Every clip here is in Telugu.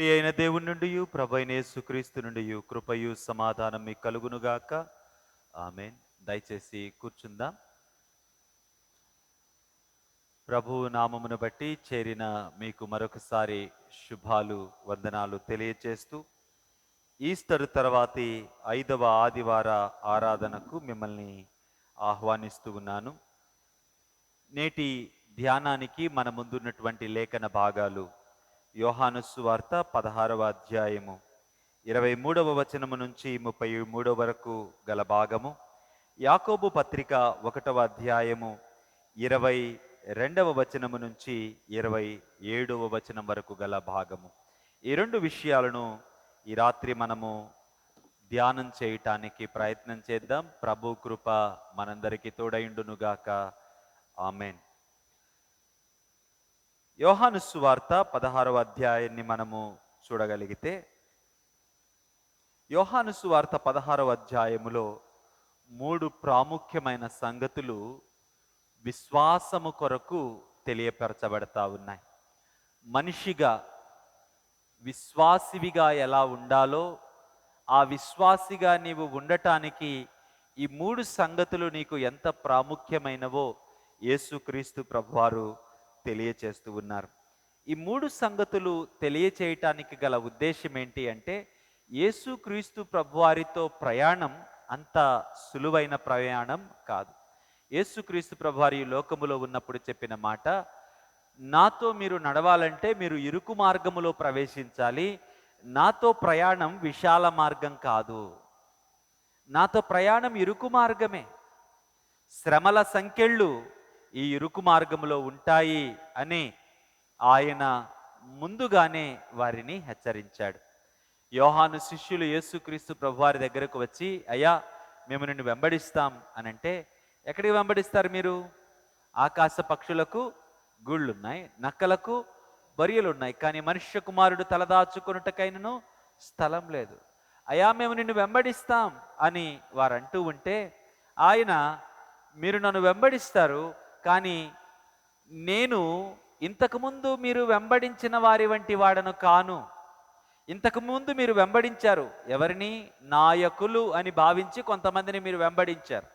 నీ అయిన దేవుని నుండి ప్రభైన యేసుక్రీస్తు నుండి కృపయు సమాధానం మీకు కలుగునుగాక. ఆమేన్. దయచేసి కూర్చుందాం. ప్రభువు నామమును బట్టి చేరిన మీకు మరొకసారి శుభాలు వందనాలు తెలియచేస్తూ ఈస్టర్ తర్వాతి 5వ ఆదివార ఆరాధనకు మిమ్మల్ని ఆహ్వానిస్తూ ఉన్నాను. నేటి ధ్యానానికి మన ముందున్నటువంటి లేఖన భాగాలు యోహాను సువార్త 16వ అధ్యాయము 23వ వచనము నుంచి 33 వరకు గల భాగము, యాకోబు పత్రిక 1వ అధ్యాయము 22వ వచనము నుంచి 27వ వచనం వరకు గల భాగము. ఈ రెండు విషయాలను ఈ రాత్రి మనము ధ్యానం చేయటానికి ప్రయత్నం చేద్దాం. ప్రభు కృప మనందరికీ తోడైండునుగాక. ఆమెన్. యోహాను సువార్త 16వ అధ్యాయాన్ని మనము చూడగలిగితే, యోహాను సువార్త 16వ అధ్యాయములో 3 ప్రాముఖ్యమైన సంగతులు విశ్వాసము కొరకు తెలియపరచబడతా ఉన్నాయి. మనిషిగా విశ్వాసివిగా ఎలా ఉండాలో, ఆ విశ్వాసిగా నీవు ఉండటానికి ఈ 3 సంగతులు నీకు ఎంత ప్రాముఖ్యమైనవో యేసుక్రీస్తు ప్రభువారు తెలియచేస్తూ ఉన్నారు. ఈ 3 సంగతులు తెలియచేయటానికి గల ఉద్దేశం ఏంటి అంటే, యేసుక్రీస్తు ప్రభువారితో ప్రయాణం అంత సులువైన ప్రయాణం కాదు. యేసుక్రీస్తు ప్రభువారి ఈ లోకములో ఉన్నప్పుడు చెప్పిన మాట, నాతో మీరు నడవాలంటే మీరు ఇరుకు మార్గములో ప్రవేశించాలి. నాతో ప్రయాణం విశాల మార్గం కాదు. నాతో ప్రయాణం ఇరుకు మార్గమే. శ్రమల సంకెళ్ళు ఈ ఇరుకు మార్గములో ఉంటాయి అని ఆయన ముందుగానే వారిని హెచ్చరించాడు. యోహాను శిష్యులు యేసుక్రీస్తు ప్రభువారి దగ్గరకు వచ్చి, అయ్యా మేము నిన్ను వెంబడిస్తాం అనంటే, ఎక్కడికి వెంబడిస్తారు మీరు? ఆకాశ పక్షులకు గూళ్ళున్నాయి, నక్కలకు బరియలున్నాయి, కానీ మనుష్య కుమారుడు తలదాచుకొనుటకైనను స్థలం లేదు. అయ్యా మేము నిన్ను వెంబడిస్తాం అని వారు అంటూ ఉంటే, ఆయన మీరు నన్ను వెంబడిస్తారు, కానీ నేను ఇంతకుముందు మీరు వెంబడించిన వారి వంటి వాడను కాను. ఇంతకుముందు మీరు వెంబడించారు ఎవరిని? నాయకులు అని భావించి కొంతమందిని మీరు వెంబడించారు,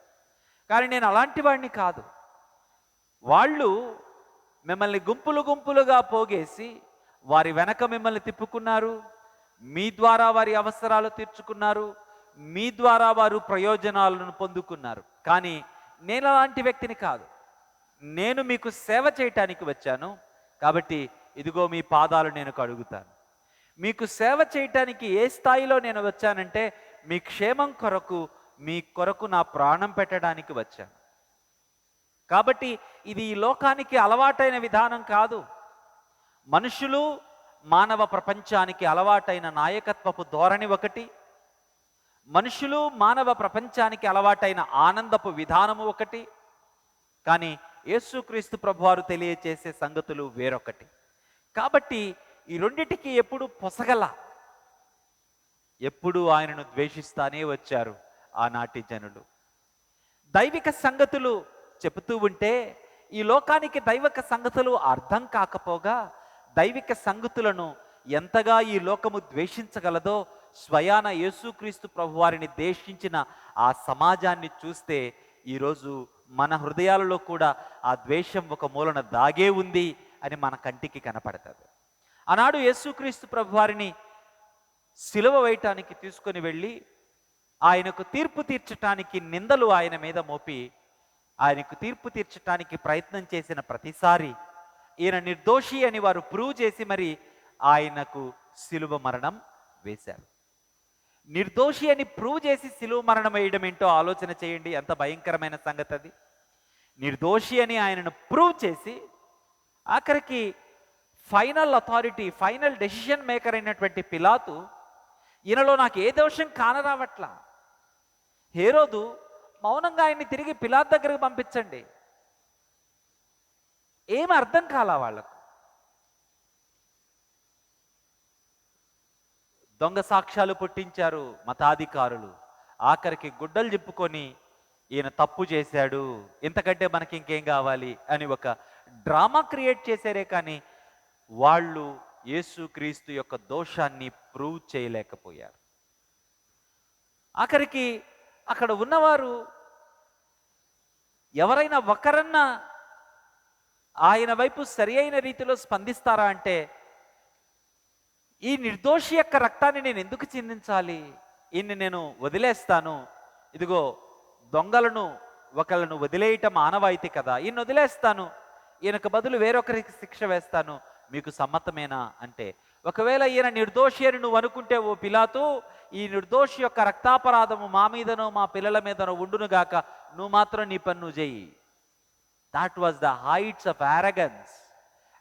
కానీ నేను అలాంటి వాడిని కాదు. వాళ్ళు మిమ్మల్ని గుంపులు గుంపులుగా పోగేసి వారి వెనక మిమ్మల్ని తిప్పుకున్నారు, మీ ద్వారా వారి అవసరాలు తీర్చుకున్నారు, మీ ద్వారా వారు ప్రయోజనాలను పొందుకున్నారు. కానీ నేను అలాంటి వ్యక్తిని కాదు. నేను మీకు సేవ చేయటానికి వచ్చాను, కాబట్టి ఇదిగో మీ పాదాలు నేను కడుగుతాను. మీకు సేవ చేయటానికి ఏ స్థాయిలో నేను వచ్చానంటే, మీ క్షేమం కొరకు, మీ కొరకు నా ప్రాణం పెట్టడానికి వచ్చాను. కాబట్టి ఇది ఈ లోకానికి అలవాటైన విధానం కాదు. మనుషులు మానవ ప్రపంచానికి అలవాటైన నాయకత్వపు ధోరణి ఒకటి, మనుషులు మానవ ప్రపంచానికి అలవాటైన ఆనందపు విధానము ఒకటి, కానీ యేసుక్రీస్తు ప్రభువారు తెలియచేసే సంగతులు వేరొకటి. కాబట్టి ఈ రెండిటికి ఎప్పుడు పొసగల, ఎప్పుడు ఆయనను ద్వేషిస్తానే వచ్చారు ఆనాటి జనులు. దైవిక సంగతులు చెబుతూ ఉంటే ఈ లోకానికి దైవిక సంగతులు అర్థం కాకపోగా, దైవిక సంగతులను ఎంతగా ఈ లోకము ద్వేషించగలదో స్వయాన యేసుక్రీస్తు ప్రభువారిని ద్వేషించిన ఆ సమాజాన్ని చూస్తే ఈరోజు మన హృదయాలలో కూడా ఆ ద్వేషం ఒక మూలన దాగే ఉంది అని మన కంటికి కనపడుతుంది. ఆనాడు యేసుక్రీస్తు ప్రభువారిని సిలువ వేయటానికి తీసుకొని వెళ్ళి ఆయనకు తీర్పు తీర్చటానికి నిందలు ఆయన మీద మోపి ఆయనకు తీర్పు తీర్చటానికి ప్రయత్నం చేసిన ప్రతిసారి ఈయన నిర్దోషి అని వారు ప్రూవ్ చేసి మరి ఆయనకు సిలువ మరణం వేశారు. నిర్దోషి అని ప్రూవ్ చేసి సిలువ మరణం వేయడం ఏంటో ఆలోచన చేయండి, ఎంత భయంకరమైన సంగతి అది. నిర్దోషి అని ఆయనను ప్రూవ్ చేసి ఆఖరికి final authority, final decision maker అయినటువంటి పిలాతు, ఈయనలో నాకు ఏ దోషం కానరావట్లా, హేరోదు మౌనంగా ఆయన్ని తిరిగి పిలాతు దగ్గరకు పంపించండి. ఏమి అర్థం కాలా వాళ్ళకు. దొంగ సాక్ష్యాలు పుట్టించారు మతాధికారులు. ఆఖరికి గుడ్డలు జిప్పుకొని ఈయన తప్పు చేశాడు, ఇంతకంటే మనకి ఇంకేం కావాలి అని ఒక డ్రామా క్రియేట్ చేశారే కానీ వాళ్ళు యేసుక్రీస్తు యొక్క దోషాన్ని ప్రూవ్ చేయలేకపోయారు. ఆఖరికి అక్కడ ఉన్నవారు ఎవరైనా ఒకరన్నా ఆయన వైపు సరి అయిన రీతిలో స్పందిస్తారా అంటే, ఈ నిర్దోషి యొక్క రక్తాన్ని నేను ఎందుకు చిందించాలి, ఈయన్ని నేను వదిలేస్తాను, ఇదిగో దొంగలను ఒకళ్ళను వదిలేయటం ఆనవాయితీ కదా, ఈయన వదిలేస్తాను, ఈయనకు బదులు వేరొకరికి శిక్ష వేస్తాను, మీకు సమ్మతమేనా అంటే, ఒకవేళ ఈయన నిర్దోషి అని నువ్వు అనుకుంటే ఓ పిలాతు, ఈ నిర్దోషి యొక్క రక్తాపరాధము మా మీదనో మా పిల్లల మీదనో ఉండునుగాక, నువ్వు మాత్రం నీ పన్ను చెయ్యి. That was the heights of arrogance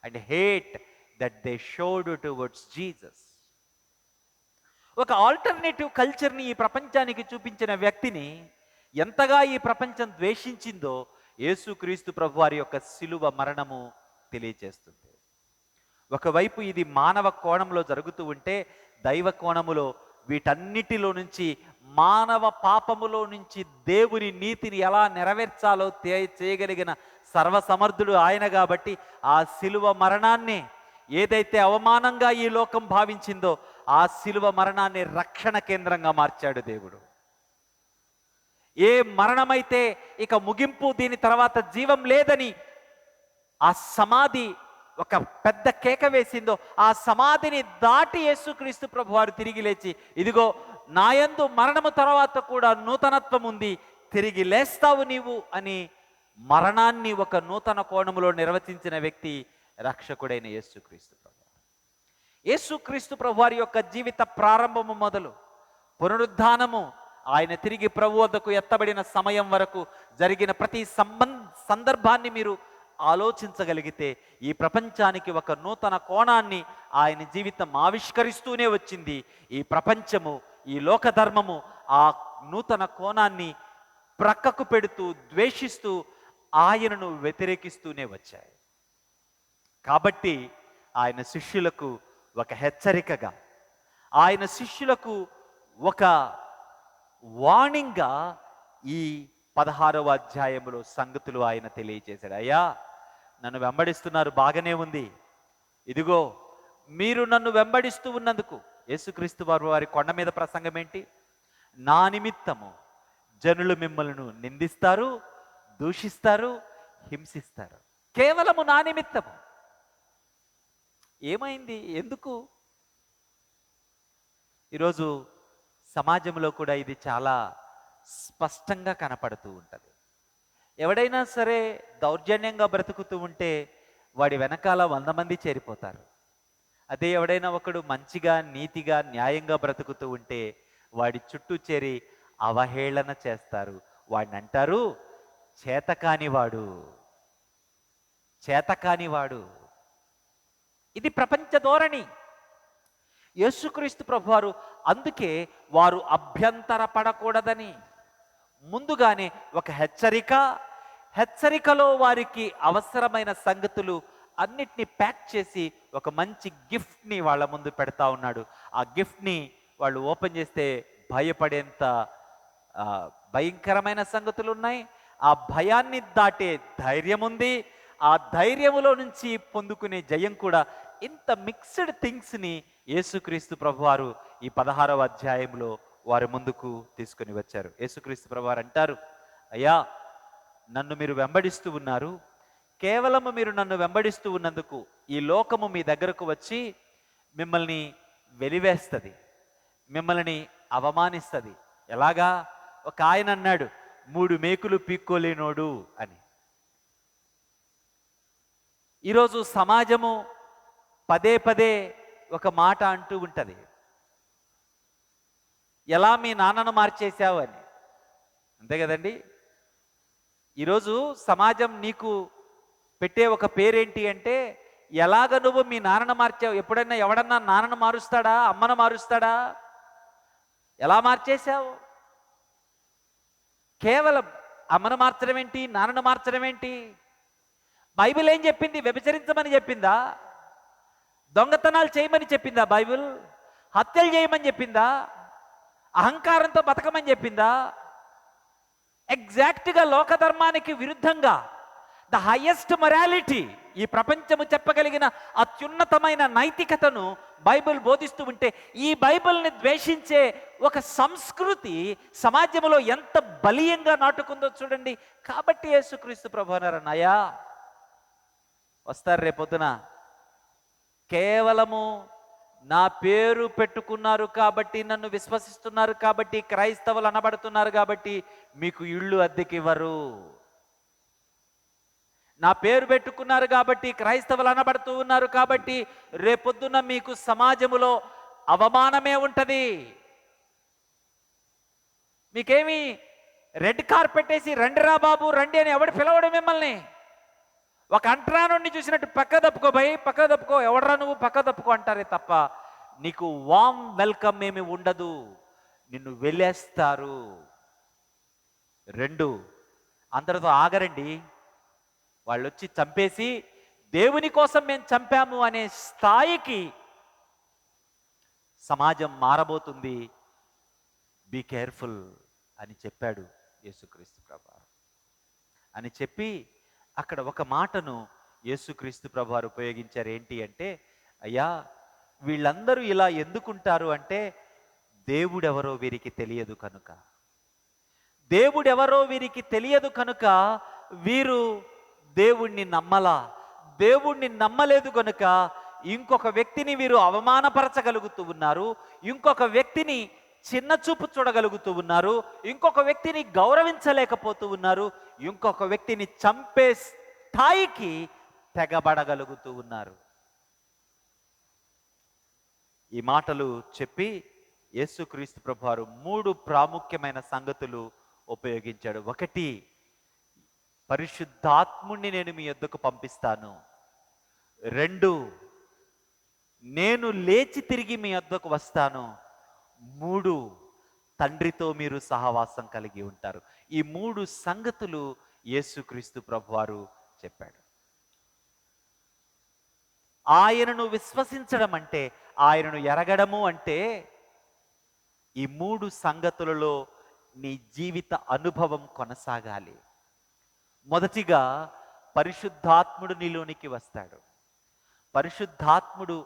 and hate that they showed towards Jesus. ఒక ఆల్టర్నేటివ్ కల్చర్ని ఈ ప్రపంచానికి చూపించిన వ్యక్తిని ఎంతగా ఈ ప్రపంచం ద్వేషించిందో యేసుక్రీస్తు ప్రభు వారి యొక్క శిలువ మరణము తెలియచేస్తుంది. ఒకవైపు ఇది మానవ కోణంలో జరుగుతూ ఉంటే, దైవ కోణములో వీటన్నిటిలో నుంచి, మానవ పాపములో నుంచి దేవుని నీతిని ఎలా నెరవేర్చాలో చేయగలిగిన సర్వసమర్థుడు ఆయన కాబట్టి, ఆ శిలువ మరణాన్ని ఏదైతే అవమానంగా ఈ లోకం భావించిందో ఆ శిలువ మరణాన్ని రక్షణ కేంద్రంగా మార్చాడు దేవుడు. ఏ మరణమైతే ఇక ముగింపు, దీని తర్వాత జీవం లేదని ఆ సమాధి ఒక పెద్ద కేక వేసిందో, ఆ సమాధిని దాటి యేసుక్రీస్తు ప్రభు వారు తిరిగి లేచి, ఇదిగో నాయందు మరణము తర్వాత కూడా నూతనత్వం ఉంది, తిరిగి లేస్తావు నీవు అని మరణాన్ని ఒక నూతన కోణములో నిర్వచించిన వ్యక్తి రక్షకుడైన యేసుక్రీస్తు ప్రభు. యేసుక్రీస్తు ప్రభు వారి యొక్క జీవిత ప్రారంభము మొదలు పునరుద్ధానము, ఆయన తిరిగి ప్రభు వద్దకు ఎత్తబడిన సమయం వరకు జరిగిన ప్రతి సందర్భాన్ని మీరు ఆలోచించగలిగితే, ఈ ప్రపంచానికి ఒక నూతన కోణాన్ని ఆయన జీవితం ఆవిష్కరిస్తూనే వచ్చింది. ఈ ప్రపంచము, ఈ లోకధర్మము ఆ నూతన కోణాన్ని ప్రక్కకు పెడుతూ, ద్వేషిస్తూ, ఆయనను వ్యతిరేకిస్తూనే వచ్చాయి. కాబట్టి ఆయన శిష్యులకు ఒక హెచ్చరికగా, ఆయన శిష్యులకు ఒక వార్నింగ్గా ఈ 16వ అధ్యాయంలో సంగతులు ఆయన తెలియజేశాడు. అయ్యా, నన్ను వెంబడిస్తున్నారు, బాగానే ఉంది, ఇదిగో మీరు నన్ను వెంబడిస్తూ ఉన్నందుకు, యేసుక్రీస్తు వారి కొండ మీద ప్రసంగం ఏంటి, నా నిమిత్తము జనులు మిమ్మల్ని నిందిస్తారు, దూషిస్తారు, హింసిస్తారు, కేవలము నా నిమిత్తము. ఏమైంది, ఎందుకు? ఈరోజు సమాజంలో కూడా ఇది చాలా స్పష్టంగా కనపడుతూ ఉంటుంది. ఎవడైనా సరే దౌర్జన్యంగా బ్రతుకుతూ ఉంటే వాడి వెనకాల 100 మంది చేరిపోతారు. అదే ఎవడైనా ఒకడు మంచిగా, నీతిగా, న్యాయంగా బ్రతుకుతూ ఉంటే వాడి చుట్టూ చేరి అవహేళన చేస్తారు. వాడిని అంటారు చేతకానివాడు, చేతకానివాడు. ఇది ప్రపంచ ధోరణి. యేసుక్రీస్తు ప్రభువారు అందుకే వారు అభ్యంతర పడకూడదని ముందుగానే ఒక హెచ్చరికలో వారికి అవసరమైన సంగతులు అన్నిటినీ ప్యాక్ చేసి ఒక మంచి గిఫ్ట్ని వాళ్ళ ముందు పెడతా ఉన్నాడు. ఆ గిఫ్ట్ని వాళ్ళు ఓపెన్ చేస్తే భయపడేంత భయంకరమైన సంగతులు ఉన్నాయి. ఆ భయాన్ని దాటే ధైర్యం ఉంది. ఆ ధైర్యములో నుంచి పొందుకునే జయం కూడా. ఇంత మిక్స్డ్ థింగ్స్ని యేసుక్రీస్తు ప్రభువారు ఈ 16వ అధ్యాయంలో వారి ముందుకు తీసుకుని వచ్చారు. యేసుక్రీస్తు ప్రభువారు అంటారు, అయ్యా, నన్ను మీరు వెంబడిస్తూ ఉన్నారు, కేవలము మీరు నన్ను వెంబడిస్తూ ఉన్నందుకు ఈ లోకము మీ దగ్గరకు వచ్చి మిమ్మల్ని వెలివేస్తుంది, మిమ్మల్ని అవమానిస్తుంది. ఎలాగా? ఒక ఆయన అన్నాడు, 3 మేకులు పీక్కోలేనోడు అని. ఈరోజు సమాజము పదే పదే ఒక మాట అంటూ ఉంటుంది, ఎలా మీ నాన్నను మార్చేశావు అని. అంతే కదండి? ఈరోజు సమాజం నీకు పెట్టే ఒక పేరేంటి అంటే, ఎలాగ నువ్వు మీ నాన్నను మార్చావు. ఎప్పుడైనా ఎవడన్నా నాన్నను మారుస్తాడా? అమ్మను మారుస్తాడా? ఎలా మార్చేశావు? కేవలం అమ్మను మార్చడం ఏంటి, నాన్నను మార్చడం ఏంటి? బైబిల్ ఏం చెప్పింది? వ్యభిచరించమని చెప్పిందా? దొంగతనాలు చేయమని చెప్పిందా బైబిల్? హత్యలు చేయమని చెప్పిందా? అహంకారంతో బతకమని చెప్పిందా? ఎగ్జాక్ట్గా లోకధర్మానికి విరుద్ధంగా ద హైయెస్ట్ మొరాలిటీ ఈ ప్రపంచము చెప్పగలిగిన అత్యున్నతమైన నైతికతను బైబిల్ బోధిస్తూ ఉంటే, ఈ బైబిల్ని ద్వేషించే ఒక సంస్కృతి సమాజంలో ఎంత బలీయంగా నాటుకుందో చూడండి. కాబట్టి యేసుక్రీస్తు ప్రభు అన్నారు, అయ్యా వస్తారు రేపొద్దున, కేవలము నా పేరు పెట్టుకున్నారు కాబట్టి, నన్ను విశ్వసిస్తున్నారు కాబట్టి, క్రైస్తవులు అనబడుతున్నారు కాబట్టి మీకు ఇళ్ళు అద్దెకివ్వరు. నా పేరు పెట్టుకున్నారు కాబట్టి, క్రైస్తవులు అనబడుతూ ఉన్నారు కాబట్టి రేపొద్దున మీకు సమాజములో అవమానమే ఉంటుంది. మీకేమి రెడ్ కార్పెట్ వేసి రండిరా బాబు రండి అని ఎవడు పిలవడం మిమ్మల్ని? ఒక అంట్రా నుండి చూసినట్టు పక్క తప్పుకో భయ్, పక్క తప్పుకో, ఎవడరా నువ్వు పక్క తప్పుకో అంటారే తప్ప నీకు వామ్ వెల్కమ్ ఏమి ఉండదు, నిన్ను వెళ్ళేస్తారు. 2, అందరితో ఆగరండి. వాళ్ళు వచ్చి చంపేసి దేవుని కోసం మేము చంపాము అనే స్థాయికి సమాజం మారబోతుంది. బీ కేర్ఫుల్ అని చెప్పాడు యేసుక్రీస్తు ప్రభువారు. అని చెప్పి అక్కడ ఒక మాటను యేసుక్రీస్తు ప్రభువారు ఉపయోగించారు. ఏంటి అంటే, అయ్యా వీళ్ళందరూ ఇలా ఎందుకుంటారు అంటే, దేవుడెవరో వీరికి తెలియదు కనుక. దేవుడెవరో వీరికి తెలియదు కనుక వీరు దేవుణ్ణి నమ్మలా. దేవుణ్ణి నమ్మలేదు కనుక ఇంకొక వ్యక్తిని వీరు అవమానపరచగలుగుతూ ఉన్నారు, ఇంకొక వ్యక్తిని చిన్న చూపు చూడగలుగుతూ ఉన్నారు, ఇంకొక వ్యక్తిని గౌరవించలేకపోతూ ఉన్నారు, ఇంకొక వ్యక్తిని చంపే స్థాయికి తెగబడగలుగుతూ ఉన్నారు. ఈ మాటలు చెప్పి యేసుక్రీస్తు ప్రభువారు 3 ప్రాముఖ్యమైన సంగతులు ఉపయోగించాడు. 1, పరిశుద్ధాత్ముణ్ణి నేను మీ యొద్దకు పంపిస్తాను. 2, నేను లేచి తిరిగి మీ యొద్దకు వస్తాను. 3, తండ్రితో మీరు సహవాసం కలిగి ఉంటారు. ఈ 3 సంగతులు యేసుక్రీస్తు ప్రభువారు చెప్పాడు. ఆయనను విశ్వసించడం అంటే, ఆయనను ఎరగడము అంటే, ఈ 3 సంగతులలో నీ జీవిత అనుభవం కొనసాగాలి. మొదటిగా పరిశుద్ధాత్ముడు నీలోనికి వస్తాడు. పరిశుద్ధాత్ముడు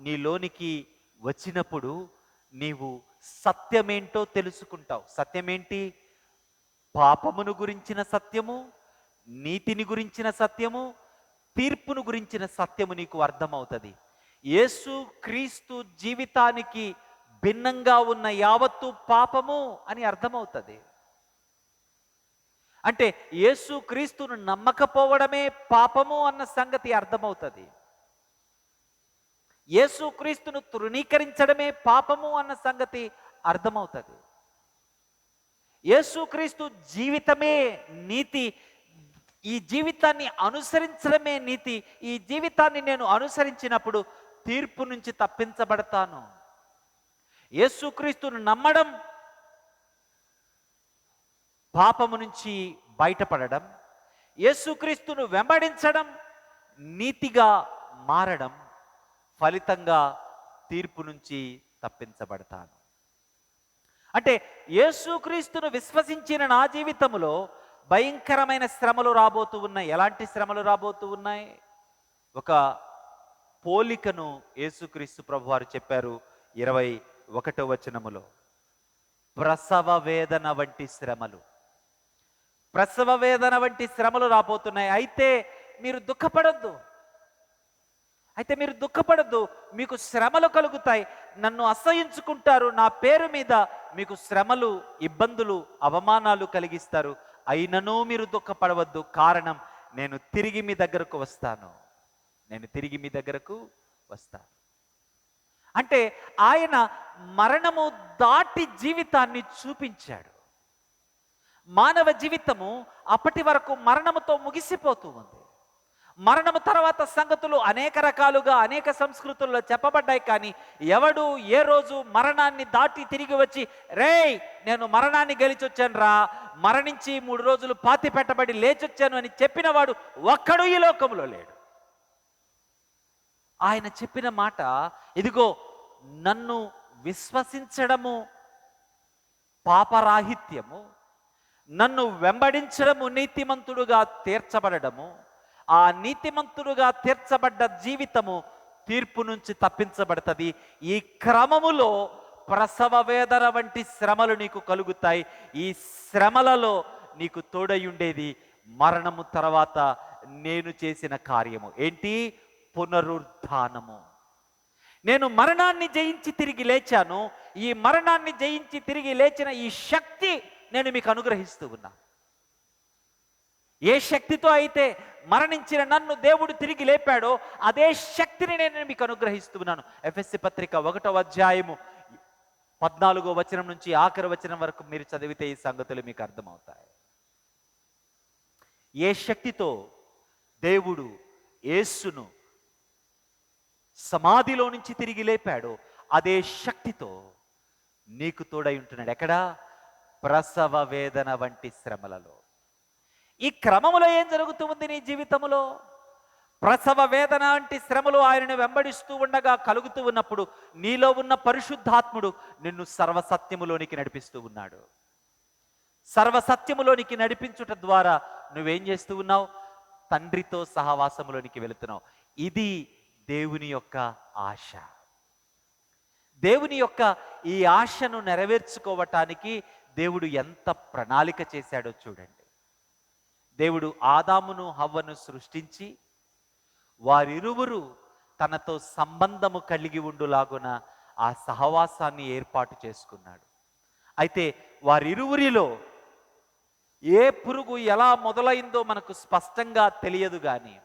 నీలోనికి వచ్చినప్పుడు నీవు సత్యమేంటో తెలుసుకుంటావు. సత్యమేంటి? పాపమును గురించిన సత్యము, నీతిని గురించిన సత్యము, తీర్పును గురించిన సత్యము నీకు అర్థమవుతుంది. యేసు క్రీస్తు జీవితానికి భిన్నంగా ఉన్న యావత్తు పాపము అని అర్థమవుతుంది. అంటే యేసు క్రీస్తును నమ్మకపోవడమే పాపము అన్న సంగతి అర్థమవుతుంది. యేసు క్రీస్తును తృణీకరించడమే పాపము అన్న సంగతి అర్థమవుతుంది. యేసు క్రీస్తు జీవితమే నీతి, ఈ జీవితాన్ని అనుసరించడమే నీతి, ఈ జీవితాన్ని నేను అనుసరించినప్పుడు తీర్పు నుంచి తప్పించబడతాను. యేసుక్రీస్తును నమ్మడం పాపము నుంచి బయటపడడం, యేసుక్రీస్తును వెంబడించడం నీతిగా మారడం, ఫలితంగా తీర్పు నుంచి తప్పించబడతాను. అంటే యేసుక్రీస్తును విశ్వసించిన నా జీవితంలో భయంకరమైన శ్రమలు రాబోతూ ఉన్నాయి. ఎలాంటి శ్రమలు రాబోతూ ఉన్నాయి? ఒక పోలికను యేసుక్రీస్తు ప్రభువారు చెప్పారు 21వ వచనములో. ప్రసవ వేదన వంటి శ్రమలు, ప్రసవ వేదన వంటి శ్రమలు రాబోతున్నాయి. అయితే మీరు దుఃఖపడొద్దు, మీకు శ్రమలు కలుగుతాయి. నన్ను అసహించుకుంటారు, నా పేరు మీద మీకు శ్రమలు, ఇబ్బందులు, అవమానాలు కలిగిస్తారు. అయినను మీరు దుఃఖపడవద్దు, కారణం నేను తిరిగి మీ దగ్గరకు వస్తాను. అంటే ఆయన మరణము దాటి జీవితాన్ని చూపించాడు. మానవ జీవితము అప్పటి వరకు మరణముతో ముగిసిపోతూ ఉంది. మరణము తర్వాత సంగతులు అనేక రకాలుగా అనేక సంస్కృతుల్లో చెప్పబడ్డాయి. కానీ ఎవడు ఏ రోజు మరణాన్ని దాటి తిరిగి వచ్చి, రేయ్ నేను మరణాన్ని గెలిచొచ్చాను రా, మరణించి 3 రోజులు పాతి పెట్టబడి లేచొచ్చాను అని చెప్పిన వాడు ఒక్కడు ఈ లోకంలో లేడు. ఆయన చెప్పిన మాట, ఇదిగో నన్ను విశ్వసించడము పాపరాహిత్యము, నన్ను వెంబడించడము నీతిమంతుడుగా తీర్చబడము, ఆ నీతిమంతుడుగా తీర్చబడ్డ జీవితము తీర్పు నుంచి తప్పించబడుతుంది. ఈ క్రమములో ప్రసవ వేదన వంటి శ్రమలు నీకు కలుగుతాయి. ఈ శ్రమలలో నీకు తోడయుండేది మరణము తర్వాత నేను చేసిన కార్యము ఏంటి? పునరుద్ధానము. నేను మరణాన్ని జయించి తిరిగి లేచాను. ఈ మరణాన్ని జయించి తిరిగి లేచిన ఈ శక్తి నేను మీకు అనుగ్రహిస్తూ ఉన్నా. ఏ శక్తితో అయితే మరణించిన నన్ను దేవుడు తిరిగి లేపాడో అదే శక్తిని నేను మీకు అనుగ్రహిస్తున్నాను. ఎఫెస్సి పత్రిక 1వ అధ్యాయము 14వ వచనం నుంచి ఆఖరి వచనం వరకు మీరు చదివితే ఈ సంగతులు మీకు అర్థమవుతాయి. ఏ శక్తితో దేవుడు యేసును సమాధిలో నుంచి తిరిగి లేపాడో అదే శక్తితో నీకు తోడై ఉంటున్నాడు. ఎక్కడా? ప్రసవ వేదన వంటి శ్రమలలో. ఈ క్రమములో ఏం జరుగుతూ ఉంది నీ జీవితంలో? ప్రసవ వేదన వంటి శ్రమలు ఆయనను వెంబడిస్తూ ఉండగా కలుగుతూ ఉన్నప్పుడు నీలో ఉన్న పరిశుద్ధాత్ముడు నిన్ను సర్వసత్యములోనికి నడిపిస్తూ ఉన్నాడు. సర్వసత్యములోనికి నడిపించుట ద్వారా నువ్వేం చేస్తూ ఉన్నావు? తండ్రితో సహవాసములోనికి వెళుతున్నావు. ఇది దేవుని యొక్క ఆశ. దేవుని యొక్క ఈ ఆశను నెరవేర్చుకోవటానికి దేవుడు ఎంత ప్రణాళిక చేశాడో చూడండి. దేవుడు ఆదామును హవ్వను సృష్టించి వారిరువురు తనతో సంబంధము కలిగి ఉండులాగున ఆ సహవాసాన్ని ఏర్పాటు చేసుకున్నాడు. అయితే వారిరువురిలో ఏ పురుగు ఎలా మొదలైందో మనకు స్పష్టంగా తెలియదు, కానీ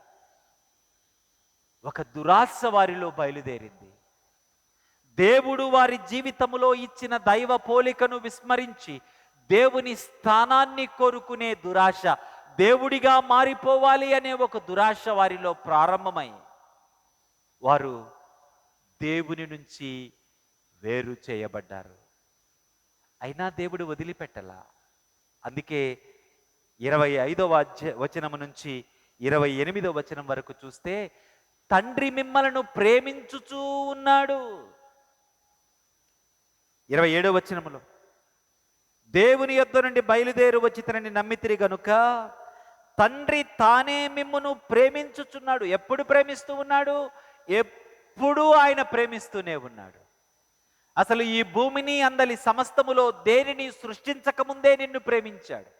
ఒక దురాశ వారిలో బయలుదేరింది. దేవుడు వారి జీవితములో ఇచ్చిన దైవ పోలికను విస్మరించి దేవుని స్థానాన్ని కోరుకునే దురాశ, దేవుడిగా మారిపోవాలి అనే ఒక దురాశ వారిలో ప్రారంభమై వారు దేవుని నుంచి వేరు చేయబడ్డారు. అయినా దేవుడు వదిలిపెట్టలా. అందుకే 25వ వచనము నుంచి 28వ వచనం వరకు చూస్తే తండ్రి మిమ్మలను ప్రేమించుచూ ఉన్నాడు. 27వ వచనములో దేవుని యొద్ద నుండి బయలుదేరి వచ్చి తనని నమ్మితిరి గనుక తండ్రి తానే మిమ్మును ప్రేమించుచున్నాడు. ఎప్పుడు ప్రేమిస్తూ ఉన్నాడు? ఎప్పుడు ఆయన ప్రేమిస్తూనే ఉన్నాడు. అసలు ఈ భూమిని అందలి సమస్తములో దేనిని సృష్టించకముందే నిన్ను ప్రేమించాడు.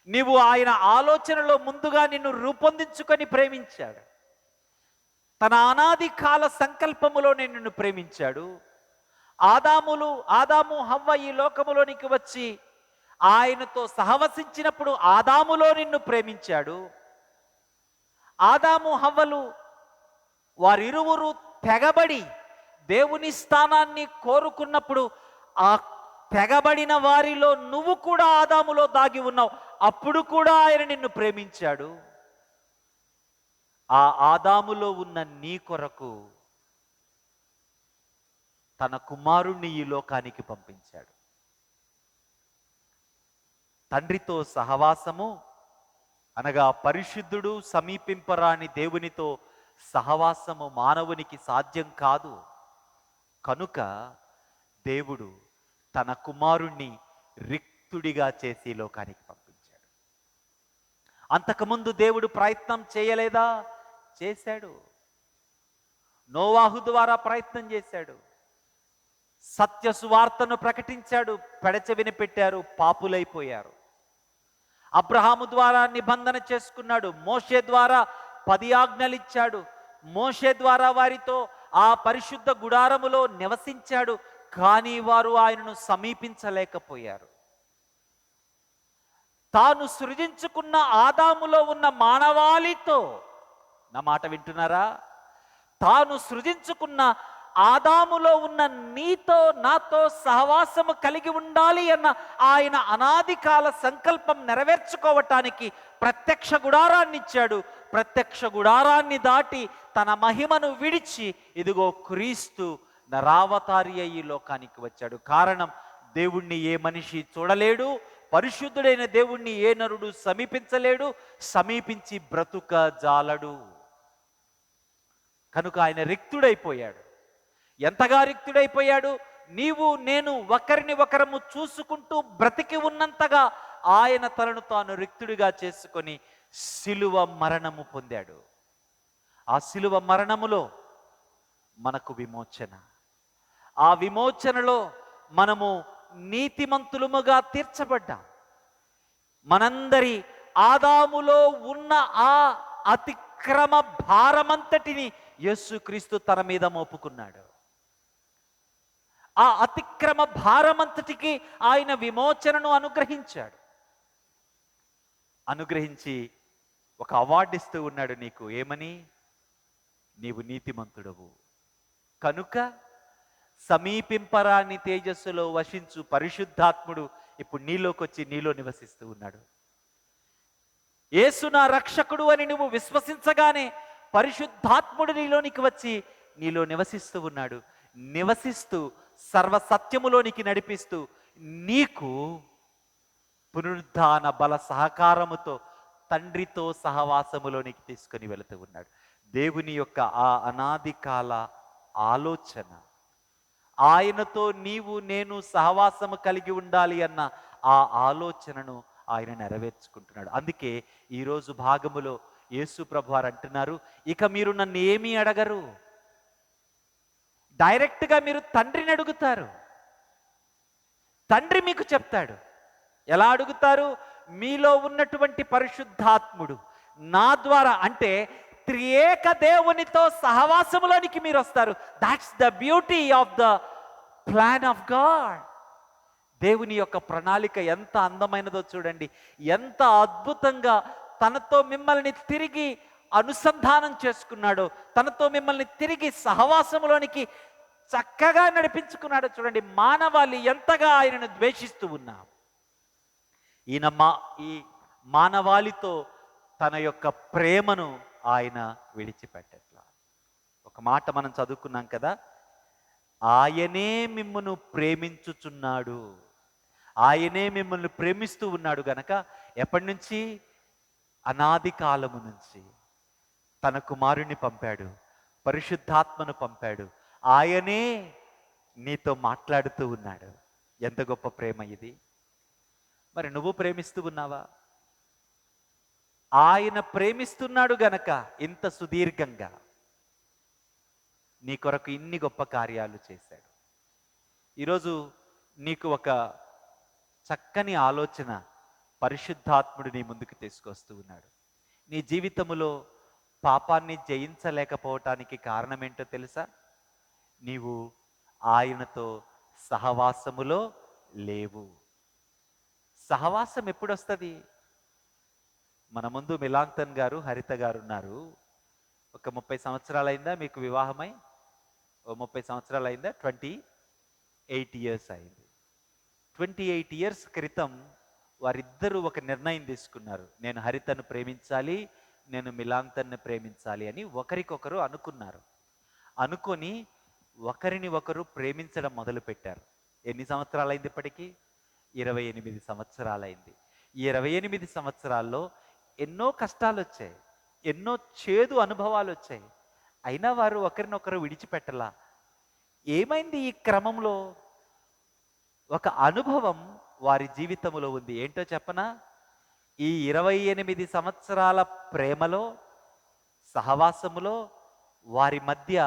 నీవు ఆయన ఆలోచనలో ముందుగా నిన్ను రూపొందించుకొని ప్రేమించాడు. తన అనాది కాల సంకల్పములోనే నిన్ను ప్రేమించాడు. ఆదాము హవ్వ ఈ లోకములోనికి వచ్చి ఆయనతో సహవసించినప్పుడు ఆదాములో నిన్ను ప్రేమించాడు. ఆదాము హవ్వలు వారిరువురు తెగబడి దేవుని స్థానాన్ని కోరుకున్నప్పుడు ఆ తెగబడిన వారిలో నువ్వు కూడా ఆదాములో దాగి ఉన్నావు. అప్పుడు కూడా ఆయన నిన్ను ప్రేమించాడు. ఆ ఆదాములో ఉన్న నీ కొరకు తన కుమారుణ్ణి ఈ లోకానికి పంపించాడు. తండ్రితో సహవాసము అనగా పరిశుద్ధుడు సమీపింపరాని దేవునితో సహవాసము మానవునికి సాధ్యం కాదు. కనుక దేవుడు తన కుమారుణ్ణి రిక్తుడిగా చేసి లోకానికి పంపించాడు. అంతకుముందు దేవుడు ప్రయత్నం చేయలేదా? చేశాడు. నోవాహు ద్వారా ప్రయత్నం చేశాడు. సత్య సువార్తను ప్రకటించాడు. పెడచెవిని పెట్టారు, పాపులైపోయారు. అబ్రహాము ద్వారా నిబంధన చేసుకున్నాడు. మోషే ద్వారా 10 ఆజ్ఞలు ఇచ్చాడు. మోషే ద్వారా వారితో ఆ పరిశుద్ధ గుడారములో నివసించాడు. కానీ వారు ఆయనను సమీపించలేకపోయారు. తాను సృజించుకున్న ఆదాములో ఉన్న మానవాళితో, నా మాట వింటున్నారా? తాను సృజించుకున్న ఆదాములో ఉన్న నీతో నాతో సహవాసము కలిగి ఉండాలి అన్న ఆయన అనాది కాల సంకల్పం నెరవేర్చుకోవటానికి ప్రత్యక్ష గుడారాన్ని ఇచ్చాడు. ప్రత్యక్ష గుడారాన్ని దాటి తన మహిమను విడిచి ఇదిగో క్రీస్తు నరావతారి అయి లోకానికి వచ్చాడు. కారణం, దేవుణ్ణి ఏ మనిషి చూడలేడు. పరిశుద్ధుడైన దేవుణ్ణి ఏ నరుడు సమీపించలేడు. సమీపించి బ్రతుక జాలడు. కనుక ఆయన రిక్తుడైపోయాడు. ఎంతగా రిక్తుడైపోయాడు? నీవు నేను ఒకరిని ఒకరము చూసుకుంటూ బ్రతికి ఉన్నంతగా ఆయన తనను తాను రిక్తుడిగా చేసుకొని శిలువ మరణము పొందాడు. ఆ శిలువ మరణములో మనకు విమోచన. ఆ విమోచనలో మనము నీతిమంతులముగా తీర్చబడ్డాం. మనందరి ఆదాములో ఉన్న ఆ అతిక్రమ భారమంతటిని యేసుక్రీస్తు తన మీద మోపుకున్నాడు. ఆ అతిక్రమ భారమంతటికి ఆయన విమోచనను అనుగ్రహించాడు. అనుగ్రహించి ఒక అవార్డు ఇస్తూ ఉన్నాడు నీకు. ఏమని? నీవు నీతిమంతుడవు కనుక సమీపింపరాని తేజస్సులో వశించు పరిశుద్ధాత్ముడు ఇప్పుడు నీలోకి వచ్చి నీలో నివసిస్తూ ఉన్నాడు. యేసు నా రక్షకుడు అని నువ్వు విశ్వసించగానే పరిశుద్ధాత్ముడు నీలోనికి వచ్చి నీలో నివసిస్తూ ఉన్నాడు. నివసిస్తూ సర్వసత్యములోనికి నడిపిస్తూ నీకు పునరుద్ధాన బల సహకారముతో తండ్రితో సహవాసములోనికి తీసుకొని వెళుతూ ఉన్నాడు. దేవుని యొక్క ఆ అనాది కాల ఆలోచన, ఆయనతో నీవు నేను సహవాసము కలిగి ఉండాలి అన్న ఆ ఆలోచనను ఆయన నెరవేర్చుకుంటున్నాడు. అందుకే ఈరోజు భాగములో యేసు ప్రభువారు అంటున్నారు, ఇక మీరు నన్ను ఏమీ అడగరు. డైరెక్ట్గా మీరు తండ్రిని అడుగుతారు. తండ్రి మీకు చెప్తాడు. ఎలా అడుగుతారు? మీలో ఉన్నటువంటి పరిశుద్ధాత్ముడు నా ద్వారా, అంటే త్రియేక దేవునితో సహవాసములోనికి మీరు వస్తారు. That's the beauty of the plan of God. దేవుని యొక్క ప్రణాళిక ఎంత అందమైనదో చూడండి. ఎంత అద్భుతంగా తనతో మిమ్మల్ని తిరిగి అనుసంధానం చేసుకున్నాడో, తనతో మిమ్మల్ని తిరిగి సహవాసములోనికి చక్కగా నడిపించుకున్నాడో చూడండి. మానవాళి ఎంతగా ఆయనను ద్వేషిస్తూ ఉన్నాం. ఈ మానవాళితో తన యొక్క ప్రేమను ఆయన విడిచిపెట్టట్లా. ఒక మాట మనం చదువుకున్నాం కదా, ఆయనే మిమ్మును ప్రేమించుచున్నాడు. ఆయనే మిమ్మల్ని ప్రేమిస్తూ ఉన్నాడు గనక ఎప్పటి నుంచి? అనాది కాలము నుంచి తన కుమారుని పంపాడు, పరిశుద్ధాత్మను పంపాడు. ఆయనే నీతో మాట్లాడుతూ ఉన్నాడు. ఎంత గొప్ప ప్రేమ ఇది! మరి నువ్వు ప్రేమిస్తూ ఉన్నావా? ఆయన ప్రేమిస్తున్నాడు గనక ఇంత సుదీర్ఘంగా నీ కొరకు ఇన్ని గొప్ప కార్యాలు చేశాడు. ఈరోజు నీకు ఒక చక్కని ఆలోచన పరిశుద్ధాత్ముడు నీ ముందుకు తీసుకొస్తూ ఉన్నాడు. నీ జీవితములో పాపాన్ని జయించలేకపోవటానికి కారణం ఏంటో తెలుసా? నీవు ఆయనతో సహవాసములో లేవు. సహవాసం ఎప్పుడు వస్తుంది? మన ముందు మిలాంతన్ గారు, హరిత గారు ఉన్నారు. ఒక 30 సంవత్సరాలు అయిందా మీకు వివాహమై? 30 సంవత్సరాలు అయిందా? 28 ఇయర్స్ అయింది. 28 ఇయర్స్ క్రితం వారిద్దరూ ఒక నిర్ణయం తీసుకున్నారు. నేను హరితను ప్రేమించాలి, నేను మిలాంతన్ను ప్రేమించాలి అని ఒకరికొకరు అనుకున్నారు. అనుకొని ఒకరిని ఒకరు ప్రేమించడం మొదలుపెట్టారు. ఎన్ని సంవత్సరాలైంది? ఇప్పటికీ 28 సంవత్సరాలైంది. ఈ 28 సంవత్సరాల్లో ఎన్నో కష్టాలు వచ్చాయి, ఎన్నో చేదు అనుభవాలు వచ్చాయి. అయినా వారు ఒకరినొకరు విడిచిపెట్టలా. ఏమైంది? ఈ క్రమంలో ఒక అనుభవం వారి జీవితంలో ఉంది. ఏంటో చెప్పనా? ఈ 28 సంవత్సరాల ప్రేమలో, సహవాసములో వారి మధ్య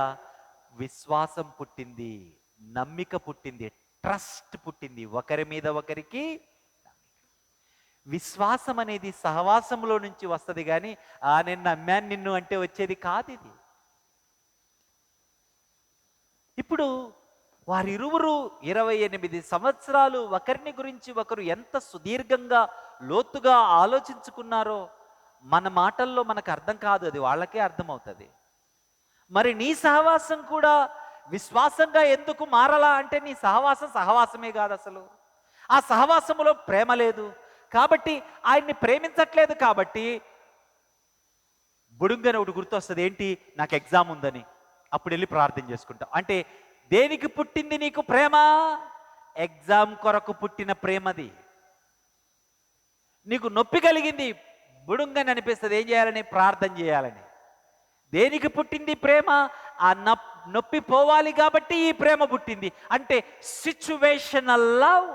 విశ్వాసం పుట్టింది, నమ్మిక పుట్టింది, ట్రస్ట్ పుట్టింది. ఒకరి మీద ఒకరికి విశ్వాసం అనేది సహవాసంలో నుంచి వస్తుంది. కానీ నేను నమ్మాను నిన్ను అంటే వచ్చేది కాదు ఇది. ఇప్పుడు వారిరువురు 28 సంవత్సరాలు ఒకరిని గురించి ఒకరు ఎంత సుదీర్ఘంగా లోతుగా ఆలోచించుకున్నారో మన మాటల్లో మనకు అర్థం కాదు, అది వాళ్ళకే అర్థమవుతుంది. మరి నీ సహవాసం కూడా విశ్వాసంగా ఎందుకు మారలా అంటే నీ సహవాసమే కాదు అసలు. ఆ సహవాసములో ప్రేమ లేదు కాబట్టి, ఆయన్ని ప్రేమించట్లేదు కాబట్టి బుడుంగని ఒకటి గుర్తొస్తుంది. ఏంటి? నాకు ఎగ్జామ్ ఉందని. అప్పుడు వెళ్ళి ప్రార్థన చేసుకుంటాం. అంటే దేనికి పుట్టింది నీకు ప్రేమ? ఎగ్జామ్ కొరకు పుట్టిన ప్రేమది. నీకు నొప్పి కలిగింది, బుడుంగని అనిపిస్తుంది. ఏం చేయాలని? ప్రార్థన చేయాలని. దేనికి పుట్టింది ప్రేమ? ఆ నొప్పి పోవాలి కాబట్టి ఈ ప్రేమ పుట్టింది. అంటే సిచ్యువేషనల్ లవ్.